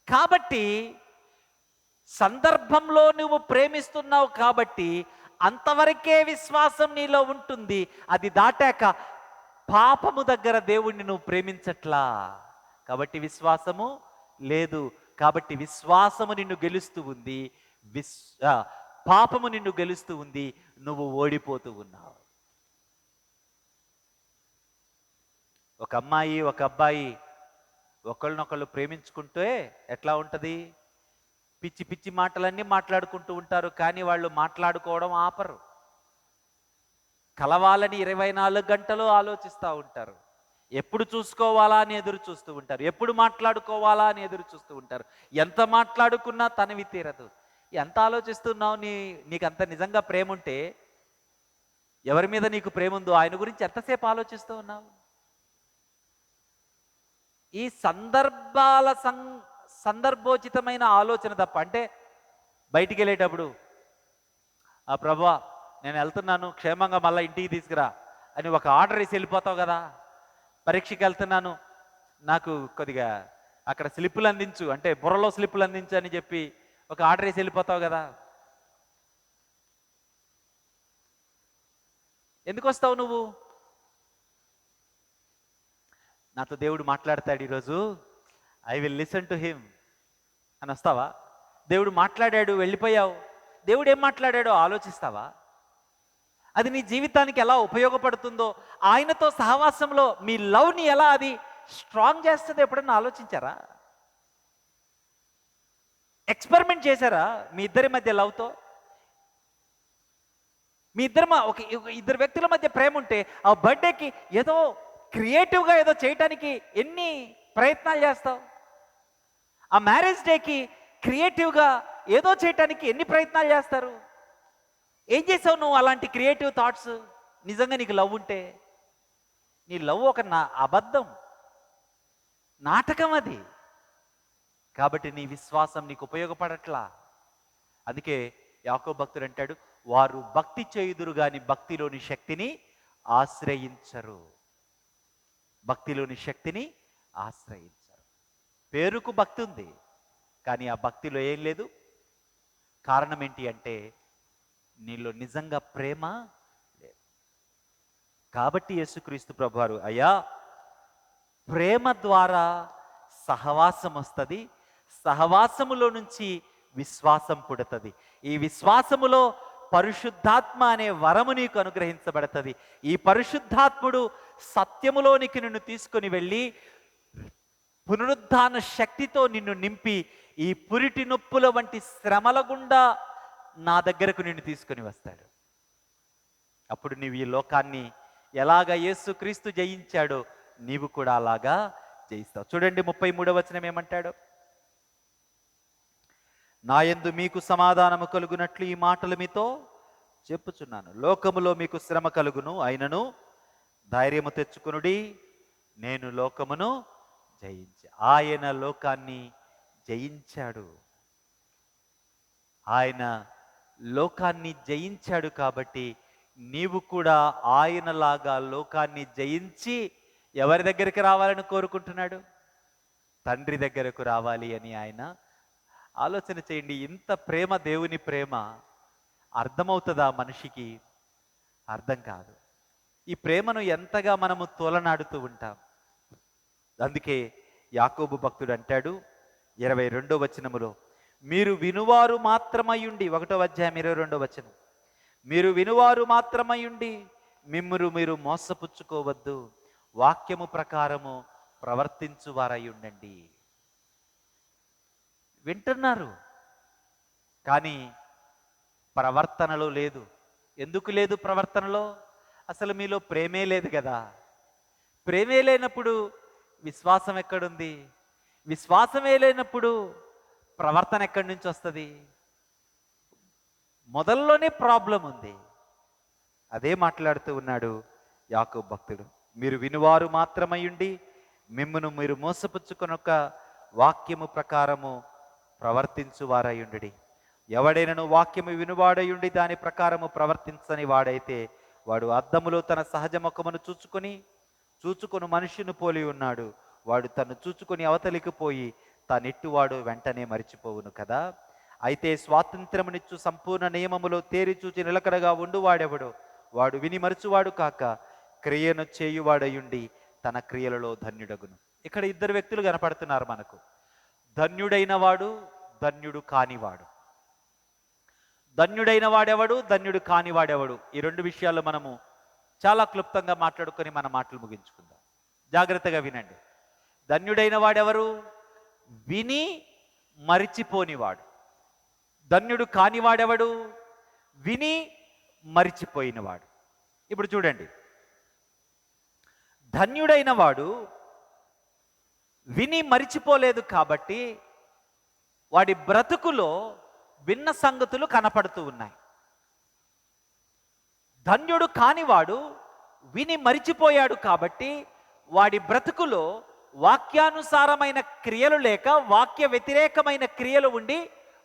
కాబట్టి సందర్భంలో నువ్వు ప్రేమిస్తున్నావు కాబట్టి అంతవరకే విశ్వాసం నీలో ఉంటుంది. అది దాటాక పాపము దగ్గర దేవుణ్ణి నువ్వు ప్రేమించట్లా, కాబట్టి విశ్వాసము లేదు. కాబట్టి విశ్వాసము నిన్ను గెలుస్తూ ఉంది, విస్ ఆ, పాపము నిన్ను గెలుస్తూ ఉంది, నువ్వు ఓడిపోతూ ఉన్నావు. ఒక అమ్మాయి ఒక అబ్బాయి ఒకళ్ళనొకళ్ళు ప్రేమించుకుంటే ఎట్లా ఉంటుంది? పిచ్చి పిచ్చి మాటలన్నీ మాట్లాడుకుంటూ ఉంటారు, కానీ వాళ్ళు మాట్లాడుకోవడం ఆపరు. కలవాలని 24 గంటలు ఆలోచిస్తూ ఉంటారు. ఎప్పుడు చూసుకోవాలా అని ఎదురు చూస్తూ ఉంటారు, ఎప్పుడు మాట్లాడుకోవాలా అని ఎదురు చూస్తూ ఉంటారు. ఎంత మాట్లాడుకున్నా తనవి తీరదు. ఎంత ఆలోచిస్తున్నావు? నీకంత నిజంగా ప్రేమ ఉంటే, ఎవరి మీద నీకు ప్రేమ ఉందో ఆయన గురించి ఎంతసేపు ఆలోచిస్తూ ఉన్నావు? ఈ సందర్భోచితమైన ఆలోచన తప్ప. అంటే బయటికి వెళ్ళేటప్పుడు, ఆ ప్రభువా నేను వెళ్తున్నాను, క్షేమంగా మళ్ళీ ఇంటికి తీసుకురా అని ఒక ఆర్డర్ వేసి వెళ్ళిపోతావు కదా. పరీక్షకి వెళ్తున్నాను, నాకు కొద్దిగా అక్కడ స్లిప్పులు అందించు అంటే బుర్రలో స్లిప్పులు అందించు అని చెప్పి ఒక ఆర్డర్ వేసి వెళ్ళిపోతావు కదా. ఎందుకు వస్తావు నువ్వు? నాతో దేవుడు మాట్లాడతాడు ఈరోజు, I will listen to him అని వస్తావా? దేవుడు మాట్లాడాడు, వెళ్ళిపోయావు. దేవుడు ఏం మాట్లాడాడో ఆలోచిస్తావా? అది నీ జీవితానికి ఎలా ఉపయోగపడుతుందో, ఆయనతో సహవాసంలో మీ లవ్ని ఎలా అది స్ట్రాంగ్ చేస్తుందో ఎప్పుడన్నా ఆలోచించారా? ఎక్స్పెరిమెంట్ చేశారా మీ ఇద్దరి మధ్య లవ్తో? మీ ఇద్దరు వ్యక్తుల మధ్య ప్రేమ ఉంటే ఆ బర్త్డేకి ఏదో క్రియేటివ్గా ఏదో చేయటానికి ఎన్ని ప్రయత్నాలు చేస్తావు? ఆ మ్యారేజ్ డేకి క్రియేటివ్గా ఏదో చేయటానికి ఎన్ని ప్రయత్నాలు చేస్తారు? ఏం చేసావు నువ్వు అలాంటి క్రియేటివ్ థాట్స్? నిజంగా నీకు లవ్ ఉంటే, నీ లవ్ ఒక అబద్ధం, నాటకం అది. కాబట్టి నీ విశ్వాసం నీకు ఉపయోగపడట్లా. అందుకే యాకోబు భక్తుడు అంటాడు, వారు భక్తి చేయుదురు గాని భక్తిలోని శక్తిని ఆశ్రయించరు. భక్తిలోని శక్తిని ఆశ్రయించరు. పేరుకు భక్తి ఉంది, కానీ ఆ భక్తిలో ఏం లేదు. కారణం ఏంటి అంటే నీలో నిజంగా ప్రేమ లేదు. కాబట్టి యేసుక్రీస్తు ప్రభువారు, అయ్యా ప్రేమ ద్వారా సహవాసం వస్తుంది, సహవాసములో నుంచి విశ్వాసం పుడుతుంది. ఈ విశ్వాసములో పరిశుద్ధాత్మ అనే వరము నీకు అనుగ్రహించబడుతుంది. ఈ పరిశుద్ధాత్ముడు సత్యములోనికి నిన్ను తీసుకొని వెళ్ళి పునరుద్ధాన శక్తితో నిన్ను నింపి ఈ పురిటి నొప్పుల వంటి శ్రమల గుండా నా దగ్గరకు నిన్ను తీసుకొని వస్తాడు. అప్పుడు నీవు ఈ లోకాన్ని ఎలాగ యేసుక్రీస్తు జయించాడో నీవు కూడా అలాగా జయిస్తావు. చూడండి 33వ వచనం ఏమంటాడు? నాయందు మీకు సమాధానము కలుగునట్లు ఈ మాటలు మీతో చెప్పుచున్నాను. లోకములో మీకు శ్రమ కలుగును, అయినను ధైర్యము తెచ్చుకొనుడి, నేను లోకమును జయించి. ఆయన లోకాన్ని జయించాడు. ఆయన లోకాన్ని జయించాడు కాబట్టి నీవు కూడా ఆయనలాగా లోకాన్ని జయించి ఎవరి దగ్గరికి రావాలని కోరుకుంటున్నాడు? తండ్రి దగ్గరకు రావాలి అని ఆయన ఆలోచన చేయండి. ఇంత ప్రేమ, దేవుని ప్రేమ అర్థమవుతుందా మనిషికి? అర్థం కాదు. ఈ ప్రేమను ఎంతగా మనము తోలనాడుతూ ఉంటాం. అందుకే యాకోబు భక్తుడు అంటాడు 22వ వచనములో, మీరు వినువారు మాత్రమయ్యుండి, 1వ అధ్యాయం 22వ వచనం, మీరు వినువారు మాత్రమయ్యుండి మీరు మోసపుచ్చుకోవద్దు, వాక్యము ప్రకారము ప్రవర్తించువారై ఉండండి. వింటున్నారు కానీ ప్రవర్తనలో లేదు. ఎందుకు లేదు ప్రవర్తనలో? అసలు మీలో ప్రేమే లేదు కదా. ప్రేమే లేనప్పుడు విశ్వాసం ఎక్కడుంది? విశ్వాసమే లేనప్పుడు ప్రవర్తన ఎక్కడి నుంచి వస్తుంది? మొదల్లోనే ప్రాబ్లం ఉంది. అదే మాట్లాడుతూ ఉన్నాడు యాకోబు భక్తుడు. మీరు వినువారు మాత్రమయ్యుండి మీరు మోసపుచ్చుకొనొక వాక్యము ప్రకారము ప్రవర్తించువారయ్యుండి. ఎవడైనను వాక్యము వినువాడయుండి దాని ప్రకారము ప్రవర్తించని వాడైతే వాడు అద్దములో తన సహజ ముఖమును చూచుకొని మనుష్యుని పోలి ఉన్నాడు. వాడు తను చూచుకొని అవతలికి పోయి తానెట్టువాడు వెంటనే మరిచిపోవును కదా. అయితే స్వాతంత్రమునిచ్చు సంపూర్ణ నియమములో తేరిచూచి నిలకడగా ఉండువాడెవడు వాడు విని మరచువాడు కాక క్రియను చేయువాడయుండి తన క్రియలలో ధన్యుడగును. ఇక్కడ ఇద్దరు వ్యక్తులు కనపడుతున్నారు మనకు. ధన్యుడైన వాడు, ధన్యుడు కానివాడు. ధన్యుడైన వాడెవడు, ధన్యుడు కానివాడెవడు, ఈ రెండు విషయాలు మనము చాలా క్లుప్తంగా మాట్లాడుకొని మన మాటలు ముగించుకుందాం. జాగ్రత్తగా వినండి. ధన్యుడైన వాడెవరు? విని మరిచిపోనివాడు. ధన్యుడు కానివాడెవడు? విని మరిచిపోయినవాడు. ఇప్పుడు చూడండి, ధన్యుడైన వాడు విని మరిచిపోలేదు కాబట్టి వాడి బ్రతుకులో భిన్న సంగతులు కనపడుతూ ఉన్నాయి. ధన్యుడు కానివాడు విని మరిచిపోయాడు కాబట్టి వాడి బ్రతుకులో వాక్యానుసారమైన క్రియలు లేక వాక్య వ్యతిరేకమైన క్రియలు ఉండి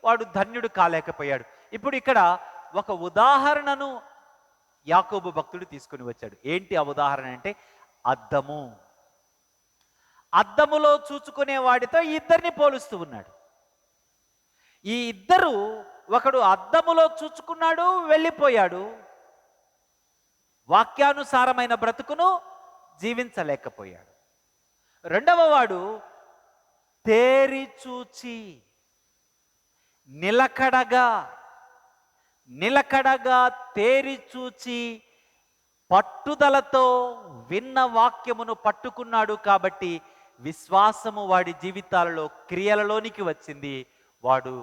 వాడు ధన్యుడు కాలేకపోయాడు. ఇప్పుడు ఇక్కడ ఒక ఉదాహరణను యాకోబు భక్తుడు తీసుకుని వచ్చాడు. ఏంటి ఆ ఉదాహరణ అంటే అద్దము. అద్దములో చూచుకునే వాడితో ఇద్దరిని పోలుస్తూ ఉన్నాడు. ఈ ఇద్దరు, ఒకడు అద్దములో చూచుకున్నాడు, వెళ్ళిపోయాడు, వాక్యానుసారమైన బ్రతుకును జీవించలేకపోయాడు. రెండవ వాడు తేరి చూచి నిలకడగా తేరి చూచి పట్టుదలతో విన్న వాక్యమును పట్టుకున్నాడు కాబట్టి విశ్వాసము వాడి జీవితాలలో క్రియలలోనికి వచ్చింది, వాడు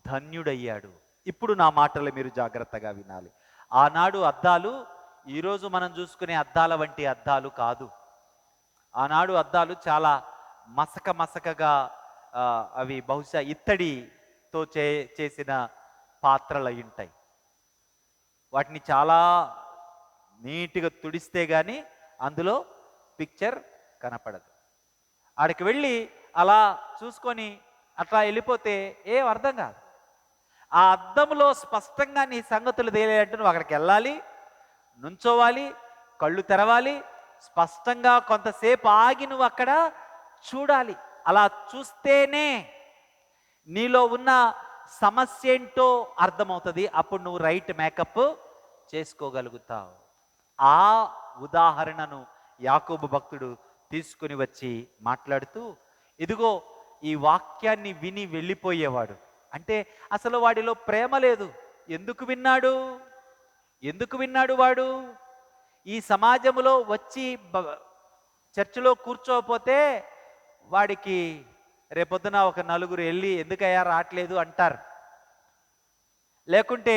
ధన్యుడయ్యాడు. ఇప్పుడు నా మాటలు మీరు జాగ్రత్తగా వినాలి. ఆనాడు అద్దాలు ఈరోజు మనం చూసుకునే అద్దాల వంటి అద్దాలు కాదు. ఆనాడు అద్దాలు చాలా మసకగా అవి బహుశా ఇత్తడితో చేసిన పాత్రలు అయి ఉంటాయి. వాటిని చాలా నీట్గా తుడిస్తే కానీ అందులో పిక్చర్ కనపడదు. ఆడికి వెళ్ళి అలా చూసుకొని అట్లా వెళ్ళిపోతే ఏం అర్థం కాదు. ఆ అద్దంలో స్పష్టంగా నీ సంగతులు తేలేదంటే నువ్వు అక్కడికి వెళ్ళాలి, నుంచోవాలి, కళ్ళు తెరవాలి, స్పష్టంగా కొంతసేపు ఆగి నువ్వు అక్కడ చూడాలి. అలా చూస్తేనే నీలో ఉన్న సమస్య ఏంటో అర్థమవుతుంది. అప్పుడు నువ్వు రైట్ మేకప్ చేసుకోగలుగుతావు. ఆ ఉదాహరణను యాకోబు భక్తుడు తీసుకుని వచ్చి మాట్లాడుతూ, ఇదిగో ఈ వాక్యాన్ని విని వెళ్ళిపోయేవాడు అంటే అసలు వాడిలో ప్రేమ లేదు. ఎందుకు విన్నాడు వాడు? ఈ సమాజంలో వచ్చి చర్చిలో కూర్చోకపోతే వాడికి రేపొద్దున ఒక నలుగురు వెళ్ళి ఎందుకయ్యా రావట్లేదు అంటారు. లేకుంటే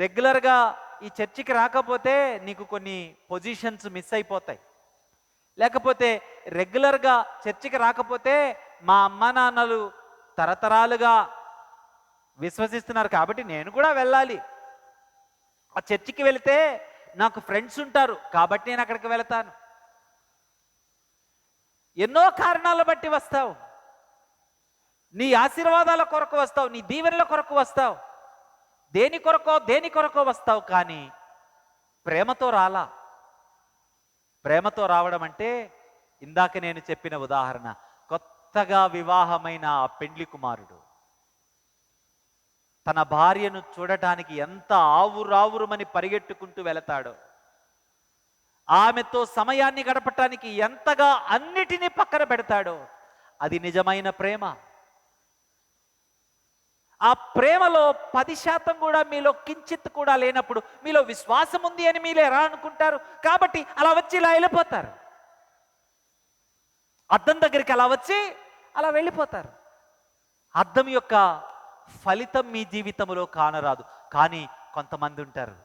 రెగ్యులర్గా ఈ చర్చికి రాకపోతే నీకు కొన్ని పొజిషన్స్ మిస్ అయిపోతాయి. లేకపోతే రెగ్యులర్గా చర్చికి రాకపోతే మా అమ్మ నాన్నలు తరతరాలుగా విశ్వసిస్తున్నారు కాబట్టి నేను కూడా వెళ్ళాలి. ఆ చర్చికి వెళితే నాకు ఫ్రెండ్స్ ఉంటారు కాబట్టి నేను అక్కడికి వెళతాను. ఎన్నో కారణాలను బట్టి వస్తావు. నీ ఆశీర్వాదాల కొరకు వస్తావు, నీ దీవెనల కొరకు వస్తావు, దేని కొరకో వస్తావు. కానీ ప్రేమతో రాలా. ప్రేమతో రావడం అంటే ఇందాక నేను చెప్పిన ఉదాహరణ, కొత్తగా వివాహమైన ఆ పెండ్లి కుమారుడు తన భార్యను చూడటానికి ఎంత ఆవురావురుమని పరిగెట్టుకుంటూ వెళతాడో, ఆమెతో సమయాన్ని గడపటానికి ఎంతగా అన్నిటినీ పక్కన పెడతాడో, అది నిజమైన ప్రేమ. ఆ ప్రేమలో 10% కూడా మీలో కించిత్ కూడా లేనప్పుడు మీలో విశ్వాసం ఉంది అని మీరు ఎలా అనుకుంటారు? కాబట్టి అలా వచ్చి ఇలా వెళ్ళిపోతారు. అద్దం దగ్గరికి అలా వచ్చి అలా వెళ్ళిపోతారు. అద్దం యొక్క ఫలితం మీ జీవితంలో కానరాదు. కానీ కొంతమంది ఉంటారు,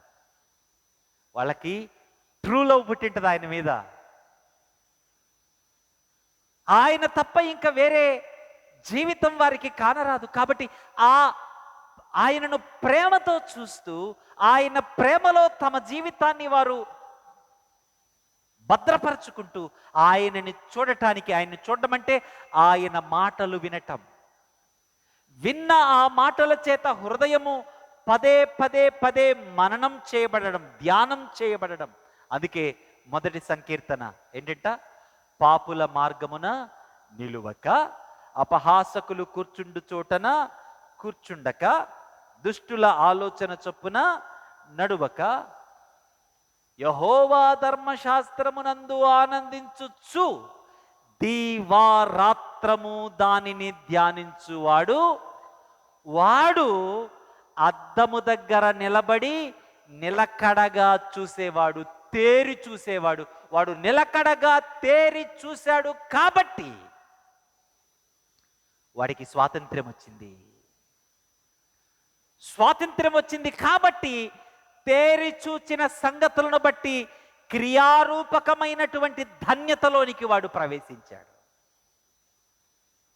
వాళ్ళకి ట్రూ లవ్ పుట్టింటది ఆయన మీద. ఆయన తప్ప ఇంకా వేరే జీవితం వారికి కానరాదు. కాబట్టి ఆయనను ప్రేమతో చూస్తూ ఆయన ప్రేమలో తమ జీవితాన్ని వారు భద్రపరచుకుంటూ ఆయనని చూడటానికి, ఆయన్ని చూడడం అంటే ఆయన మాటలు వినటం, విన్న ఆ మాటల చేత హృదయము పదే మననం చేయబడడం, ధ్యానం చేయబడడం. అందుకే మొదటి సంకీర్తన ఏంటంట? పాపుల మార్గమున నిలువక అపహాసకులు కూర్చుండు చోటన కూర్చుండక, దుష్టుల ఆలోచన చొప్పున నడువక, యెహోవా ధర్మశాస్త్రమునందు ఆనందించుచు దీవారాత్రము దానిని ధ్యానించువాడు, వాడు అద్దము దగ్గర నిలబడి నిలకడగా చూసేవాడు, తేరి చూసేవాడు. వాడు నిలకడగా తేరి చూశాడు కాబట్టి వాడికి స్వాతంత్ర్యం వచ్చింది. స్వాతంత్ర్యం వచ్చింది కాబట్టి తేరి చూచిన సంగతులను బట్టి క్రియారూపకమైనటువంటి ధన్యతలోనికి వాడు ప్రవేశించాడు.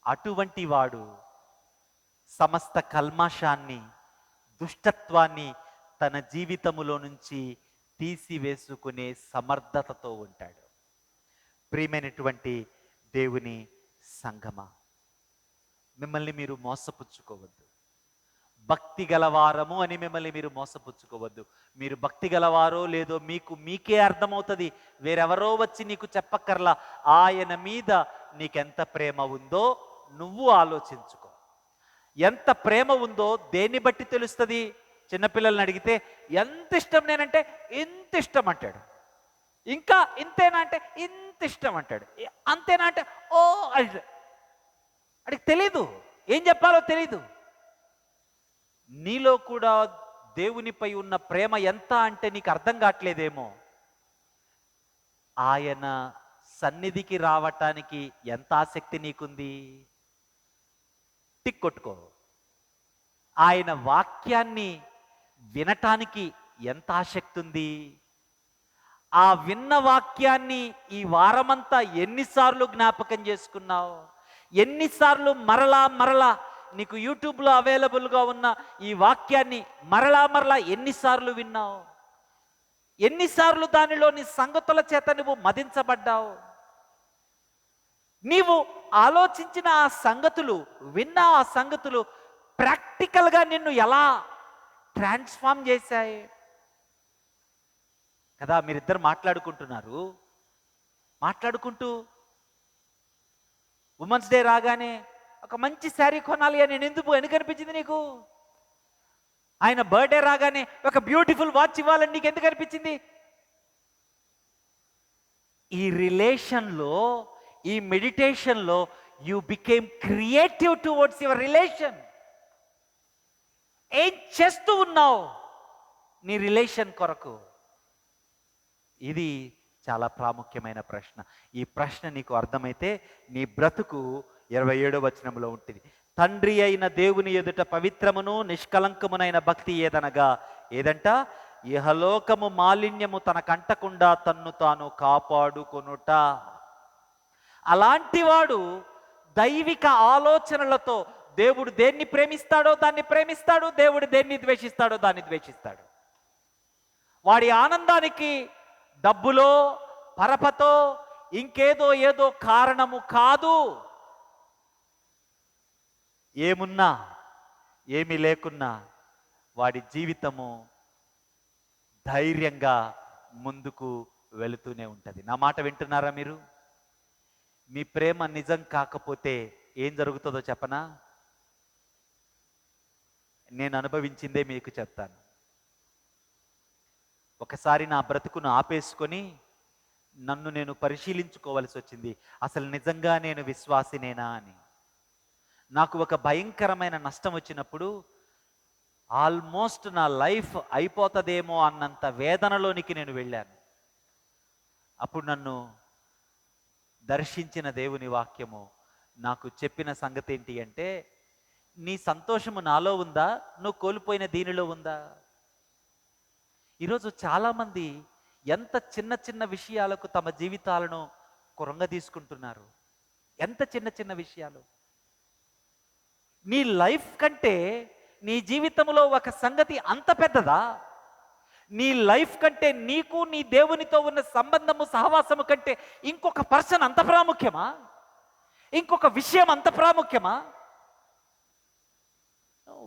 అటువంటి వాడు సమస్త కల్మషాన్ని, దుష్టత్వాన్ని తన జీవితములో నుంచి తీసివేసుకునే సమర్థతతో ఉంటాడు. ప్రియమైనటువంటి దేవుని సంగమా, మిమ్మల్ని మీరు మోసపుచ్చుకోవద్దు. భక్తి గలవారము అని మిమ్మల్ని మీరు మోసపుచ్చుకోవద్దు. మీరు భక్తి గలవారో లేదో మీకే అర్థమవుతుంది. వేరెవరో వచ్చి నీకు చెప్పక్కర్లా. ఆయన మీద నీకెంత ప్రేమ ఉందో నువ్వు ఆలోచించుకో. ఎంత ప్రేమ ఉందో దేన్ని బట్టి తెలుస్తుంది? చిన్నపిల్లల్ని అడిగితే ఎంత ఇష్టం నేనంటే ఇంత ఇష్టం అంటాడు. ఇంకా ఇంతేనా అంటే ఇంత ఇష్టం అంటాడు. అంతేనా అంటే ఓ అడిగి తెలీదు, ఏం చెప్పాలో తెలీదు. నీలో కూడా దేవునిపై ఉన్న ప్రేమ ఎంత అంటే నీకు అర్థం కావట్లేదేమో. ఆయన సన్నిధికి రావటానికి ఎంత ఆసక్తి నీకుంది? టిక్ కొట్టుకో. ఆయన వాక్యాన్ని వినటానికి ఎంత ఆసక్తి ఉంది? ఆ విన్న వాక్యాన్ని ఈ వారమంతా ఎన్నిసార్లు జ్ఞాపకం చేసుకున్నావు? ఎన్నిసార్లు మరలా నీకు యూట్యూబ్లో అవైలబుల్గా ఉన్న ఈ వాక్యాన్ని మరలా ఎన్నిసార్లు విన్నావు? ఎన్నిసార్లు దానిలోని సంగతుల చేత నువ్వు మదించబడ్డావు? నీవు ఆలోచించిన ఆ సంగతులు, విన్న ఆ సంగతులు ప్రాక్టికల్గా నిన్ను ఎలా ట్రాన్స్ఫార్మ్ చేశాయి కదా. మీరిద్దరు మాట్లాడుకుంటూ ఉమెన్స్ డే రాగానే ఒక మంచి శారీ కొనాలి అని ఎందుకు అనిపించింది నీకు? ఆయన బర్త్డే రాగానే ఒక బ్యూటిఫుల్ వాచ్ ఇవ్వాలని నీకు ఎందుకు అనిపించింది? ఈ రిలేషన్లో, ఈ మెడిటేషన్లో you became creative towards your relation. ఏం చేస్తూ ఉన్నావు నీ రిలేషన్ కొరకు? ఇది చాలా ప్రాముఖ్యమైన ప్రశ్న. ఈ ప్రశ్న నీకు అర్థమైతే నీ బ్రతుకు 27వ వచనంలో ఉంటుంది. తండ్రి అయిన దేవుని ఎదుట పవిత్రమును నిష్కలంకమునైన భక్తి ఏదంట? ఇహలోకము మాలిన్యము తనకంటకుండా తన్ను తాను కాపాడుకొనుట. అలాంటి వాడు దైవిక ఆలోచనలతో దేవుడు దేన్ని ప్రేమిస్తాడో దాన్ని ప్రేమిస్తాడు, దేవుడు దేన్ని ద్వేషిస్తాడో దాన్ని ద్వేషిస్తాడు. వాడి ఆనందానికి డబ్బులో, పరపతో, ఏదో కారణము కాదు. ఏమున్నా ఏమి లేకున్నా వాడి జీవితము ధైర్యంగా ముందుకు వెళుతూనే ఉంటుంది. నా మాట వింటున్నారా మీరు? మీ ప్రేమ నిజం కాకపోతే ఏం జరుగుతుందో చెప్పనా? నేను అనుభవించిందే మీకు చెప్తాను. ఒకసారి నా బ్రతుకును ఆపేసుకొని నన్ను నేను పరిశీలించుకోవాల్సి వచ్చింది. అసలు నిజంగా నేను విశ్వాసినేనా అని. నాకు ఒక భయంకరమైన నష్టం వచ్చినప్పుడు ఆల్మోస్ట్ నా లైఫ్ అయిపోతుందేమో అన్నంత వేదనలోనికి నేను వెళ్ళాను. అప్పుడు నన్ను దర్శించిన దేవుని వాక్యము నాకు చెప్పిన సంగతి ఏంటి అంటే, నీ సంతోషము నాలో ఉందా, నువ్వు కోల్పోయిన దీనిలో ఉందా? ఈరోజు చాలామంది ఎంత చిన్న చిన్న విషయాలకు తమ జీవితాలను తీసుకుంటున్నారు. ఎంత చిన్న చిన్న విషయాలు. నీ లైఫ్ కంటే నీ జీవితంలో ఒక సంగతి అంత పెద్దదా? నీ లైఫ్ కంటే నీకు నీ దేవునితో ఉన్న సంబంధము, సహవాసము కంటే ఇంకొక పర్సన్ అంత ప్రాముఖ్యమా? ఇంకొక విషయం అంత ప్రాముఖ్యమా?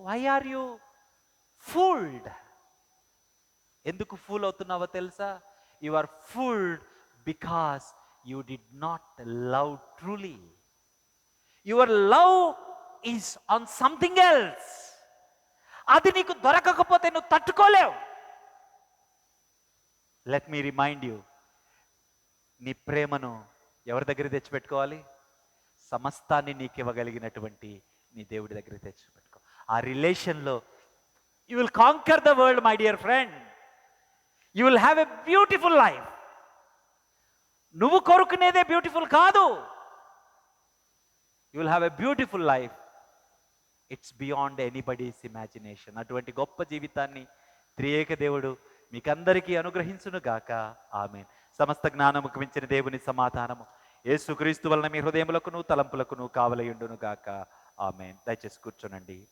Why are you fooled? ఎందుకు ఫూల్ అవుతున్నావో తెలుసా? You are fooled because you did not love truly. Your love is on something else. అది నీకు దొరకకపోతే నువ్వు తట్టుకోలేవు. లెట్ మీ రిమైండ్ యూ, నీ ప్రేమను ఎవరి దగ్గర తెచ్చిపెట్టుకోవాలి? సమస్తాన్ని నీకు ఇవ్వగలిగినటువంటి నీ దేవుడి దగ్గర తెచ్చిపెట్టుకో. ఆ రిలేషన్లో you will conquer the world my dear friend. You will have a beautiful life. నువ్వు కోరుకునేదే బ్యూటిఫుల్ కాదు. You will have a beautiful life. It's beyond anybody's imagination. అటువంటి గొప్ప జీవితాన్ని త్రియేక దేవుడు మీకందరికీ అనుగ్రహించును గాక. ఆమేన్. సమస్త జ్ఞానముకు మించిన దేవుని సమాధానము యేసుక్రీస్తు వలన మీ హృదయములకును తలంపులకును కావలయుండును గాక. ఆమేన్. దయచేసి కూర్చోనండి.